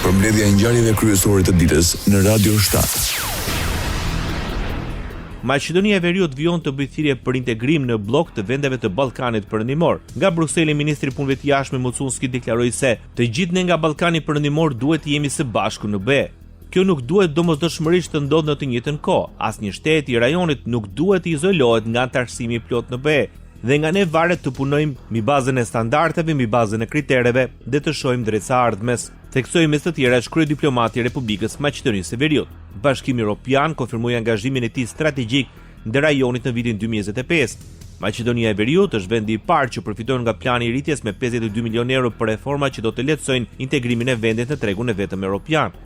Përmbledhja e ngjarjeve kryesore të ditës në Radio 7. Maqedonia e Veriut vijon të bëjë thirrje për integrim në blok të vendeve të Ballkanit Perëndimor. Nga Brukseli, ministri i Punëve të Jashtme Mucunski deklaroi se të gjithë ne nga Ballkani Perëndimor duhet të jemi së bashku në BE. Kjo nuk duhet domosdoshmërisht të ndodhë në të njëjtën kohë. Asnjë shtet i rajonit nuk duhet të izolohet nga antarësimi plot në BE. Dhe nga ne varet të punojmë mbi bazën e standardeve, mbi bazën e kritereve dhe të shohim drejt së ardhmes, theksoi mes të tjerash kryediplomati i Republikës Maqedonisë së Veriut. Bashkimi Evropian konfirmoi angazhimin e tij strategjik ndë rajonit në vitin 2025. Maqedonia e Veriut është vendi i parë që përfiton nga plani i rritjes me 52 milion euro për reforma që do të lehtësojnë integrimin e vendit në tregun e vetëm evropian.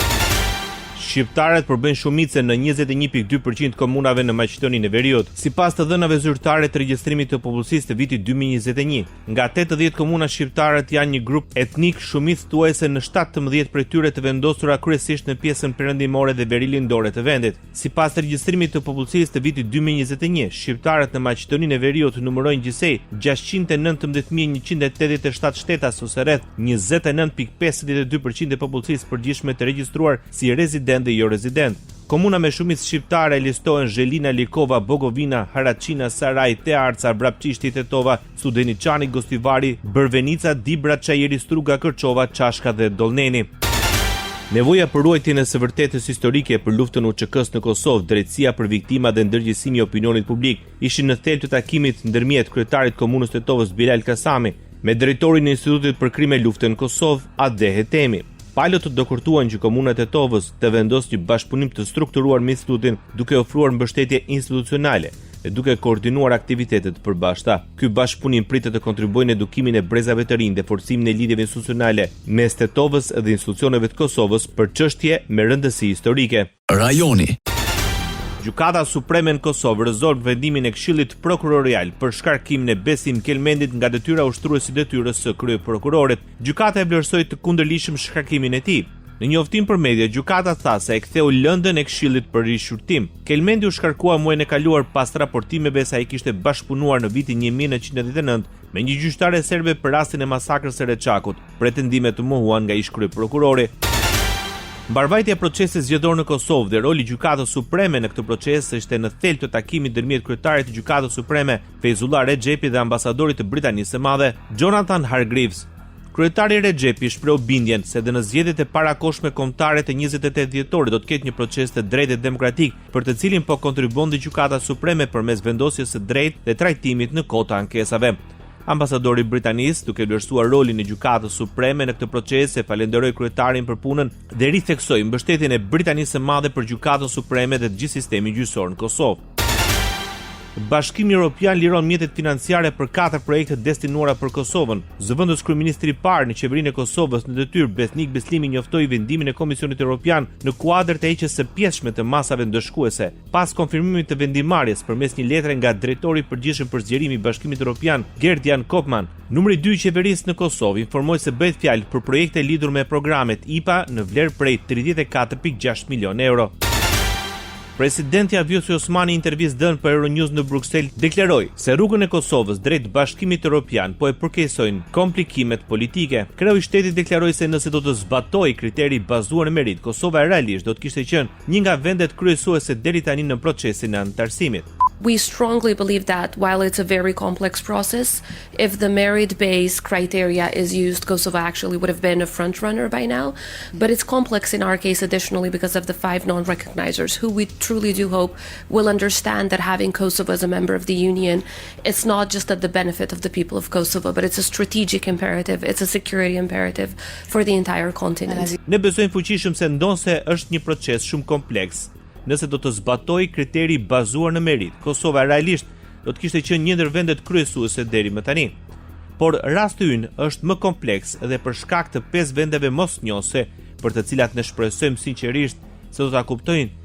Shqiptarët përbëjnë shumice në 21.2% komunave në Maqedoninë e Veriut, sipas të dhënave zyrtare të regjistrimit të popullsisë të vitit 2021. Nga 80 komuna shqiptarët janë një grup etnik shumicëtuese në 17 prej tyre të vendosura kryesisht në pjesën perëndimore dhe verilindore të vendit. Sipas të regjistrimit të popullsisë të vitit 2021, shqiptarët në Maqedoninë e Veriut numërojnë gjithsej 619.187 shtetas ose rreth 29.52% e popullsisë përgjithshme të regjistruar si rezident dhe jo rezident. Komuna me shumicë shqiptare listohen Zhelina, Likova, Bogovina, Haracina, Saraj, Tearca, Vrapçishti, Tetova, Studeniçani, Gostivari, Bërvenica, Dibra, Çajiri, Struga, Kërçova, Çashka dhe Dollneni. Nevoja për ruajtjen e së vërtetës historike për luftën UÇK-s në Kosovë, drejtësia për viktima dhe ndërgjegjësimi i opinionit publik ishin në thelb të takimit ndërmjet kryetarit komunës Tetovës Bilal Kasami me drejtorin e Institutit për Krime Lufte në Kosovë, Ade Hetemi. Palët do kërtuan që komuna e Tetovës të vendosë një bashkëpunim të strukturuar me institutin duke ofruar mbështetje institucionale dhe duke koordinuar aktivitetet përbashkëta. Ky bashkëpunim pritet të kontribuojë në edukimin e brezave të rinj dhe forcimin e lidhjeve institucionale mes Tetovës dhe institucioneve të Kosovës për çështje me rëndësi historike. Rajoni. Gjykata Supreme në Kosovë rrëzon vendimin e Këshillit Prokurorial për shkarkimin e Besim Kelmendit nga detyra ushtruesi detyrës së kryeprokurorit. Gjykata e vlerësoi të kundërligjshëm shkarkimin e tij. Në njoftim për media, gjykata tha se e ktheu lëndën e Këshillit për rishqyrtim. Kelmendi u shkarkua muajin e kaluar pas raportimeve se ai kishte bashkëpunuar në vitin 1999 me një gjyqtare serbe për rastin e masakrës së Reçakut. Pretendimet të mohuan nga ish kryeprokurori. Mbarvajtja e procesit zgjedhor në Kosovë dhe roli i Gjykatës Supreme në këtë proces ishte në thelb të takimit ndërmjet kryetarit të Gjykatës Supreme Feyzullah Rexhepi dhe ambasadorit të Britanisë së Madhe Jonathan Hargreaves. Kryetari Rexhepi shpreu bindjen se dhe në zgjedhjet e parakohshme kombëtare të 28 dhjetorit do të ketë një proces të drejtë dhe demokratik, për të cilin po kontribuon dhe Gjykata Supreme përmes vendosjes së drejtë dhe trajtimit në kohë të ankesave. Ambasadori i Britanisë, duke vlerësuar rolin e Gjykatës Supreme në këtë proces, e falenderoi kryetarin për punën dhe ritheksoi mbështetjen e Britanisë së Madhe për Gjykatën Supreme dhe të gjithë sistemin gjyqësor në Kosovë. Bashkimi Evropian liron mjetet financiare për 4 projekte destinuara për Kosovën. Zëvendës kryeministri i parë në qeverinë e Kosovës në detyrë Besnik Beslimi njoftoi vendimin e Komisionit Evropian në kuadër të heqjes së pjesshme të masave ndëshkuese, pas konfirmimit të vendimarrjes përmes një letre nga drejtori i përgjithshëm për zgjerim i Bashkimit Evropian, Gerd-Jan Kopman. Numri 2 i qeverisë në Kosovë informoi se bëhet fjalë për projekte lidhur me programet IPA në vlerë prej 34.6 milion euro. Presidenti Vjosa Osmani, intervistë dhënë për Euronews në Bruksel, deklaroi se rrugën e Kosovës drejt Bashkimit Evropian po e përkeqësojnë komplikimet politike. Kreu i shtetit deklaroi se nëse do të zbatojë kriteri bazuar në merit, Kosova realisht do të kishte qenë një nga vendet kryesuese deri tani në procesin e anëtarësimit. We strongly believe that while it's a very complex process, if the merit-based criteria is used, Kosovo actually would have been a front runner by now. But it's complex in our case additionally because of the 5 non-recognizers who we truly do hope will understand that having Kosovo as a member of the Union, it's not just at the benefit of the people of Kosovo, but it's a strategic imperative, it's a security imperative for the entire continent. Ne besojmë fuqishëm se ndonse është një proces shumë kompleks. Nëse do të zbatoj kriteri bazuar në merit, Kosova realisht do të kishte qenë një ndër vendet kryesuese deri më tani. Por rasti ynë është më kompleks dhe për shkak të 5 vendeve mosnjose, për të cilat ne shpresojmë sinqerisht se do ta kuptojnë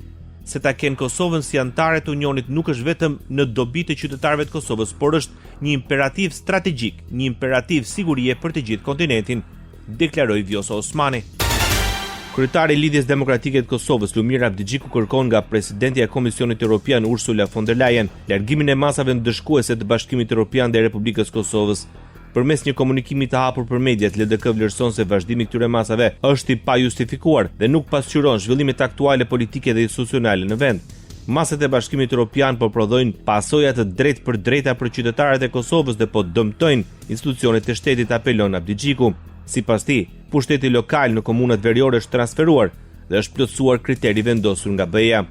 se ta kenë Kosovën si anëtare të Unionit nuk është vetëm në dobi të qytetarëve të Kosovës, por është një imperativ strategjik, një imperativ sigurie për të gjithë kontinentin, deklaroi Vjosa Osmani. Kryetari i Lidhjes Demokratike të Kosovës, Lumir Abdixhiku, kërkon nga presidentja e Komisionit Evropian Ursula von der Leyen largimin e masave ndëshkuese të Bashkimit Evropian dhe Republikës Kosovës. Përmes një komunikimi të hapur për mediat, LDK vlerëson se vazhdimi i këtyre masave është i pajustifikuar dhe nuk pasqyron zhvillimet aktuale politike dhe institucionale në vend. Masat e Bashkimit Evropian po prodhojnë pasoja të drejtë për drejta për qytetarët e Kosovës dhe po dëmtojnë institucionet e shtetit, apelon Abdigjiku. Sipas tij, pushteti lokal në komunat veriore është transferuar dhe është plotësuar kriteri vendosur nga BE-ja.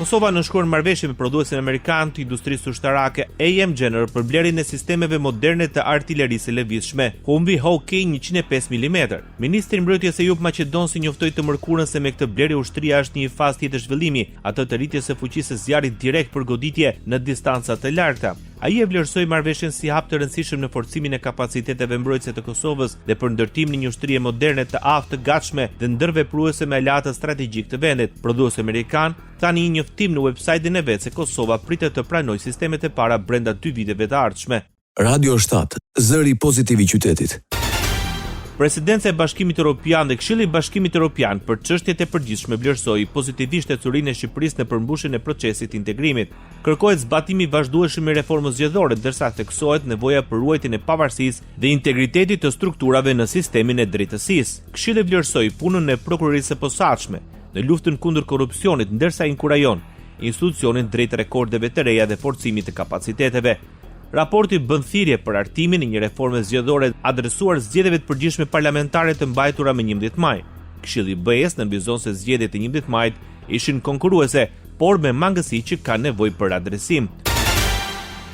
Kosova nënshkruan marrëveshje me prodhuesin amerikan të industrisë ushtarake AM General për blerjen e sistemeve moderne të artillerisë së lëvizshme Humvee Hawkeye 105 mm. Ministri i Mbrojtjes Eyub Maqedonsi njoftoi të mërkurën se me këtë blerje ushtria është në një fazë tjetër zhvillimi, atë të rritjes së fuqisë së zjarrit direkt për goditje në distanca të larta. Ai e vlerësoi marrëveshjen si hap të rëndësishëm në forcimin e kapaciteteve mbrojtëse të Kosovës dhe për ndërtimin e një ushtrie moderne të aftë, të gatshme dhe ndërvepruese me aleatët strategjik të vendit. Prodhuesi amerikan tani një njoftim në websajtin e vet se Kosova pritet të pranojë sistemet e para brenda 2 viteve të ardhshme. Radio 7, zëri pozitiv i qytetit. Presidenca e Bashkimit Evropian dhe Këshilli i Bashkimit Evropian për çështjet e përgjithshme vlerësoi pozitivisht ecurinë e Shqipërisë në përmbushjen e procesit të integrimit. Kërkohet zbatimi i vazhdueshëm i reformës zgjedhore, ndërsa theksohet nevoja për ruajtjen e pavarësisë dhe integritetit të strukturave në sistemin e drejtësisë. Këshilli vlerësoi punën e prokurorisë së posaçme në luftën kundër korrupsionit, ndërsa inkurajon institucionin drejt rekordeve të reja dhe forcimit të kapaciteteve. Raporti bën thirrje për hartimin e një reforme zgjedhore adresuar zgjedhjeve të përgjithshme parlamentare të mbajtura më 11 maj. Këshilli i BE-s nënvizon se zgjedhjet e 11 majit ishin konkurruese, por me mangësi që kanë nevojë për adresim.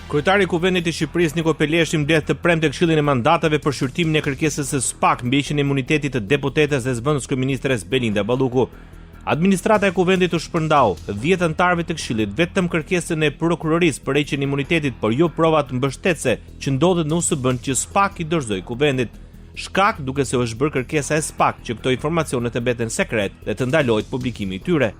Kryetari i Kuvendit të Shqipërisë Niko Peleshi mbledh të premte Këshillin e Mandateve për shqyrtimin e kërkesës së SPAK mbi heqjen e imunitetit të deputetes dhe zëvendës kryeministres Belinda Balluku. Administrata e Kuvendit u shpërndau 10 anëtarëve të Këshillit vetëm kërkesën e prokurorisë për heqjen e imunitetit, por jo provat mbështetëse që ndodhet në USB-n që SPAK i dorëzoi Kuvendit. Shkak duke se u është bërë kërkesa e SPAK që këto informacione të mbeten sekret dhe të ndalohet publikimi i tyre.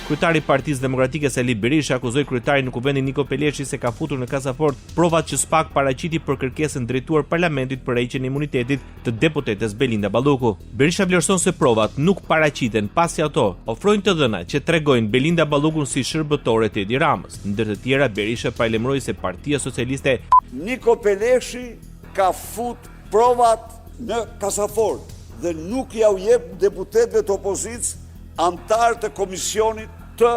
Kryetari i Partisë Demokratike Sali Berisha akuzoi kryetarin në Kuvendin Niko Peleshi se ka futur në kasafort provat që SPAK paraqiti për kërkesën drejtuar parlamentit për heqjen e imunitetit të deputetes Belinda Balluku. Berisha vlerëson se provat nuk paraqiten pasi ato ofrojnë të dhëna që tregojnë Belinda Ballukun si shërbëtore të Edi Ramës. Ndër të tjera, Berisha paralajmëroi se Partia Socialiste Niko Peleshi ka fut provat në kasafort dhe nuk ja u jep deputetëve të opozicës antarë të komisionit të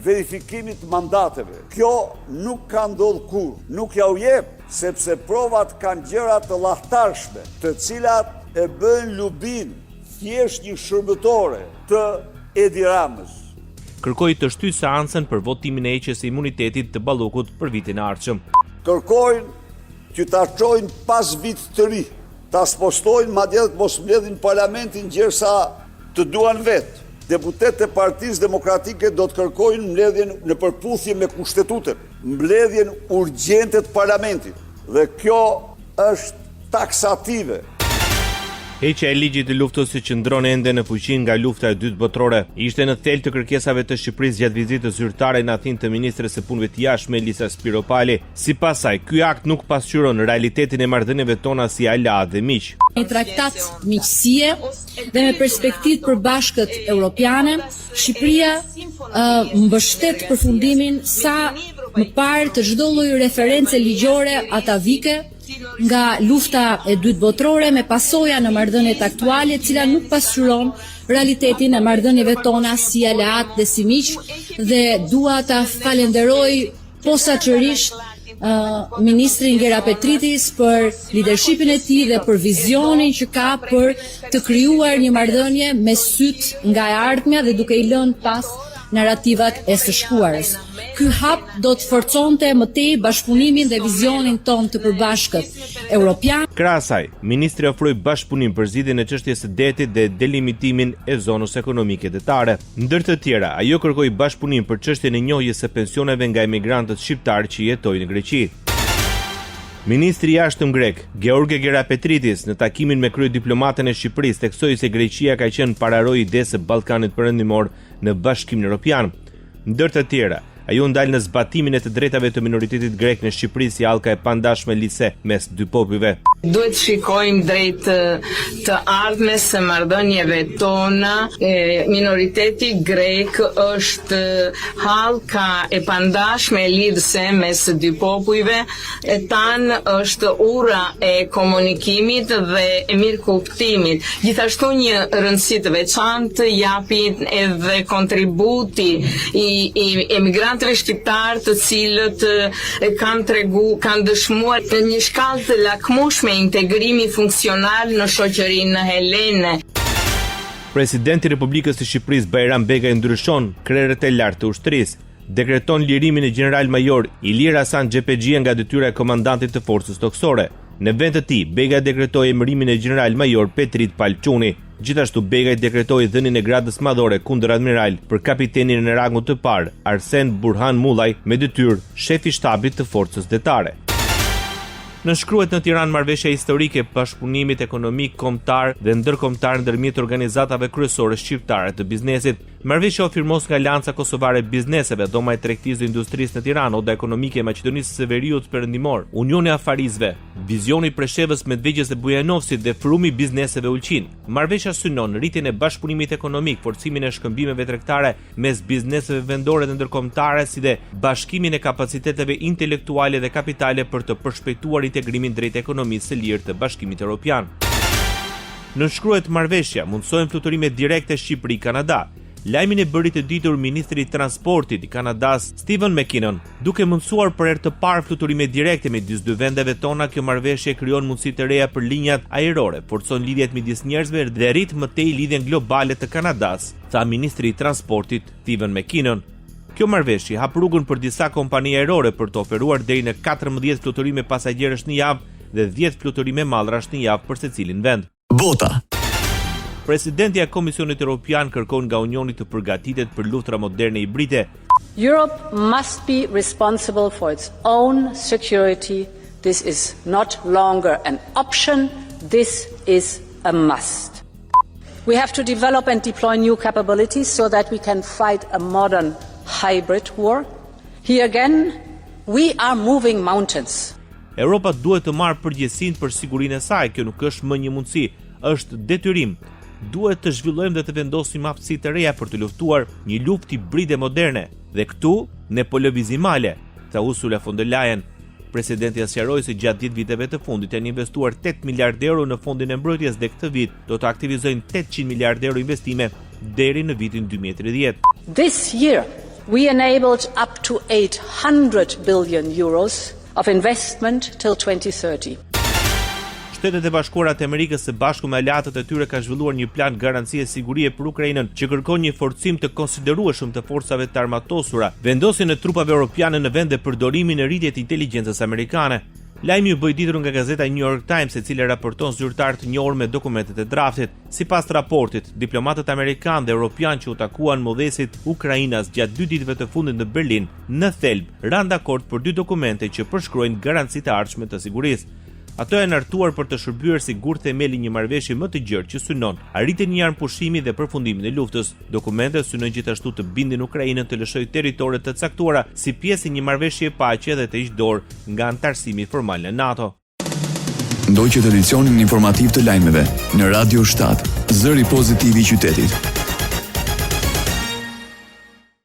verifikimit mandateve. Kjo nuk ka ndodhur kur, nuk ja u jep, sepse provat kanë gjëra të llahtarshme, të cilat e bën Lubin thjesht një shërbëtore të Edi Ramës. Kërkoi të shtyjë seancën për votimin e heqjes së imunitetit të Ballukut për vitin e ardhshëm. Kërkojnë që ta çojnë pas vit të ri, ta spostojnë madje të mos mbledhin parlamentin gjersa të duan vetë. Deputetët e Partisë Demokratike do të kërkojnë mbledhjen në përputhje me kushtetutën, mbledhjen urgjente të parlamentit. Dhe kjo është taksative. Heqja e ligjit të luftës që qëndron ende në fuqi nga lufta e dytë botërore ishte në thelb të kërkesave të Shqipërisë gjatë vizitës zyrtare në Athinë të ministres së punëve të jashtme Elisa Spiropali. Sipas saj, ky akt nuk pasqyron realitetin e marrëdhënieve tona si aleat dhe miq. Një traktat miqësie dhe me perspektivë përbashkët europiane, Shqipëria mbështet përfundimin sa më parë të çdo lloji referencë ligjore atavike nga lufta e dytë botërore me pasoja në marrëdhëniet aktuale, e cila nuk pasqyron realitetin e marrëdhënieve tona si aleat dhe si miq, dhe dua ta falenderoj posaçërisht ministrin Gera Petritis për leadershipin e tij dhe për vizionin që ka për të krijuar një marrëdhënie me syt nga e ardhmja dhe duke I lënë pas narrativat e së shkuarës. Ky hap do të forconte më tej bashkëpunimin dhe vizionin ton të përbashkët europian. Krahas asaj, ministri ofroi bashkëpunim për zgjidhjen e çështjes së detit dhe delimitimin e zonës ekonomike detare. Ndër të tjera, ajo kërkoi bashkëpunim për çështjen e njohjes së pensioneve nga emigrantët shqiptar që jetojnë në Greqi. Ministri i jashtëm grek, George Gera Petritis, në takimin me kryediplomatën e Shqipërisë, theksoi se Greqia ka qenë pararoj idesë së Ballkanit Perëndimor në Bashkimin Evropian. Ndër të tjera, ajo ndal në zbatimin e të drejtave të minoritetit grek në Shqipëri si hallka e pandashme lidhse mes dy popujve. Duhet shikojmë drejt të ardhmes së marrëdhënieve tona. Minoriteti grek është hallka e pandashme lidhëse mes dy popujve. Tanë është ura e komunikimit dhe e mirëkuptimit. Gjithashtu një rëndësi të veçantë japi edhe kontributi i emigrantëve shqiptar, të cilët kanë dëshmuar një shkallë të lakmueshme integrimi funksional në shoqërinë helene. Presidenti i Republikës së Shqipërisë Bajram Begaj ndryshon krerët e lartë të ushtrisë, dekreton lirimin e general-major Ilir Hasan Xhepexhia nga detyra e komandantit të forcës toksore. Në vend të tij, Begaj dekretoi emërimin e general-major Petrit Palçuni. Gjithashtu Begaj dekretoi dhënien e gradës madhore kundër admiral për kapitenin në rangun të parë, Arsen Burhan Mullaj, me detyrë shefi i shtabit të forcës detare. Nënshkruhet në Tiranë marrëveshja historike e bashkëpunimit ekonomik kombëtar dhe ndërkombëtar ndërmjet organizatave kryesore shqiptare të biznesit. Marrëveshja u firmos nga Alianca Kosovare e Bizneseve, Dhoma e Tregtisë dhe Industrisë në Tiranë, Oda Ekonomike e Maqedonisë së Veriut Perëndimor, Unioni i Afarizëve, Vizioni i Preshevës Medvegjës dhe Bujanovsit dhe Forumi i Bizneseve Ulqin. Marrëveshja synon rritjen e bashkëpunimit ekonomik, forcimin e shkëmbimeve tregtare mes bizneseve vendore dhe ndërkombëtare, si dhe bashkimin e kapaciteteve intelektuale dhe kapitale për të përshpejtuar integrimin drejt ekonomisë së lirë të Bashkimit Evropian. Nënshkruhet marrëveshja, mundësohen fluturime direkte Shqipëri-Kanada. Lajmin e bëri të ditur ministri i transportit i Kanadas, Stephen McKinnon, duke mundësuar për herë të parë fluturime direkte midis dy vendeve tona. Kjo marrëveshje krijon mundësi të reja për linjat ajrore, forcon lidhjet midis njerëzve dhe rrit më tej lidhjen globale të Kanadas, tha ministri i transportit Stephen McKinnon. Kjo marrëveshje hap rrugën për disa kompani ajrore për të oferuar deri në 14 fluturime pasagjerësh në javë dhe 10 fluturime mallrash në javë për secilin vend. Bota. Presidenti i Komisionit Evropian kërkon nga Unioni të përgatitet për luftra moderne hibride. Europe must be responsible for its own security. This is not longer an option, this is a must. We have to develop and deploy new capabilities so that we can fight a modern hybrid war. Here again, we are moving mountains. Europa duhet të marrë përgjegjësinë për sigurinë e saj. Kjo nuk është më një mundësi, është detyrim. Duhet të zhvillojmë dhe të vendosim aftësi të reja për të luftuar një luftë hibride moderne. Dhe këtu ne po lëvizim male, tha Ursula von der Leyen. Presidenti sqaroi se gjatë 10 viteve të fundit janë investuar 8 miliardë euro në fondin e mbrojtjes dhe këtë vit do të aktivizojnë 800 miliardë euro investime deri në vitin 2030. This year we enabled up to 800 billion euros of investment till 2030. Shtetet e Bashkuara të Amerikës së Bashku me aleatët e tyre ka zhvilluar një plan garancie sigurie për Ukrainën që kërkon një forcim të konsiderueshëm të forcave të armatosura, vendosjen e trupave europiane në vend dhe përdorimin e rritjes të inteligjencës amerikane. Lajmi u bë ditur nga gazeta New York Times, e cila raporton zyrtar të njohur me dokumentet e draftit. Sipas raportit, diplomatët amerikanë dhe europian që u takuan modhesit Ukrainas gjatë 2 ditëve të fundit në Berlin, në thelb ranë dakord për 2 dokumente që përshkruajnë garancitë e ardhshme të sigurisë. Ato janë hartuar për të shërbyer si gur themeli një marrëveshje më të gjerë që synon arritjen e një armpushimi dhe përfundimin e luftës. Dokumentet synojnë gjithashtu të bindin Ukrainën të lëshojë territore të caktuara si pjesë e një marrëveshje paqe dhe të hiqë dorë nga anëtarësimi formal në NATO. Ndoqët edicionin informativ të lajmeve në Radio 7, zëri pozitiv i qytetit.